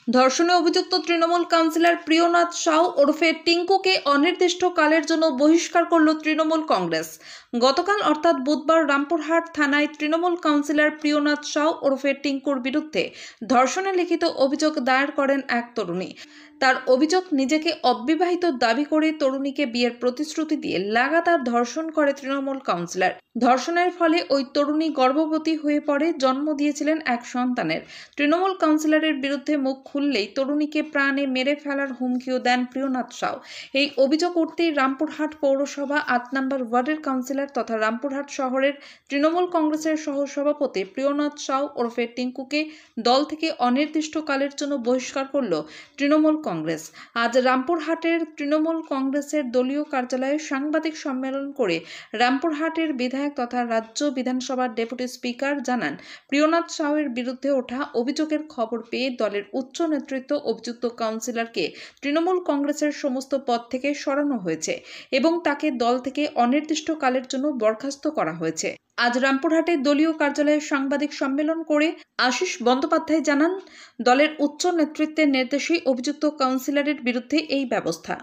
ধর্ষণে অভিযুক্ত তৃণমূল কাউন্সিলর প্রিয়নাথ সাউ ওরফে টিঙ্কুকে অনির্দিষ্টকালের জন্য বহিষ্কার করল তৃণমূল কংগ্রেস। গতকাল অর্থাৎ বুধবার রামপুরহাট থানায় তৃণমূল কাউন্সিলর প্রিয়নাথ সাউ ওরফে টিঙ্কুর বিরুদ্ধে ধর্ষণে লিখিত অভিযোগ দায়ের করেন এক তরুণী। তার অভিযোগ, নিজেকে অবিবাহিত দাবি করে তরুণীকে বিয়ের প্রতিশ্রুতি দিয়ে লাগাতার ধর্ষণ করে তৃণমূল কাউন্সিলর। ধর্ষণের ফলে ওই তরুণী গর্ভবতী হয়ে পড়ে, জন্ম দিয়েছিলেন এক সন্তানের। তৃণমূল কাউন্সিলরের বিরুদ্ধে মুখ খুললেই তরুণীকে প্রাণে মেরে ফেলার হুমকিও দেন প্রিয়নাথ সাউ। এই অভিযোগ উঠতেই রামপুরহাট পৌরসভা ৮ নম্বর ওয়ার্ডের কাউন্সিলর তথা রামপুরহাট শহরের তৃণমূল কংগ্রেসের সহসভাপতি প্রিয়নাথ সাউ ওরফে টিঙ্কুকে দল থেকে অনির্দিষ্টকালের জন্য বহিষ্কার করল তৃণমূল কংগ্রেস। আজ রামপুরহাটের তৃণমূল কংগ্রেসের দলীয় কার্যালয়ে সাংবাদিক সম্মেলন করে রামপুরহাটের বিধায়ক তথা রাজ্য বিধানসভার ডেপুটি স্পিকার জানান, প্রিয়নাথ সাউয়ের বিরুদ্ধে ওঠা অভিযোগের খবর পেয়ে দলের উচ্চ নেতৃত্ব অভিযুক্ত কাউন্সিলরকে তৃণমূল কংগ্রেসের সমস্ত পদ থেকে সরানো হয়েছে এবং তাকে দল থেকে অনির্দিষ্টকালের জন্য বরখাস্ত করা হয়েছে। আজ রামপুরহাটে দলীয় কার্যালয়ে সাংবাদিক সম্মেলন করে আশিস বন্দ্যোপাধ্যায় জানান, দলের উচ্চ নেতৃত্বের নির্দেশেই অভিযুক্ত কাউন্সিলরের বিরুদ্ধে এই ব্যবস্থা।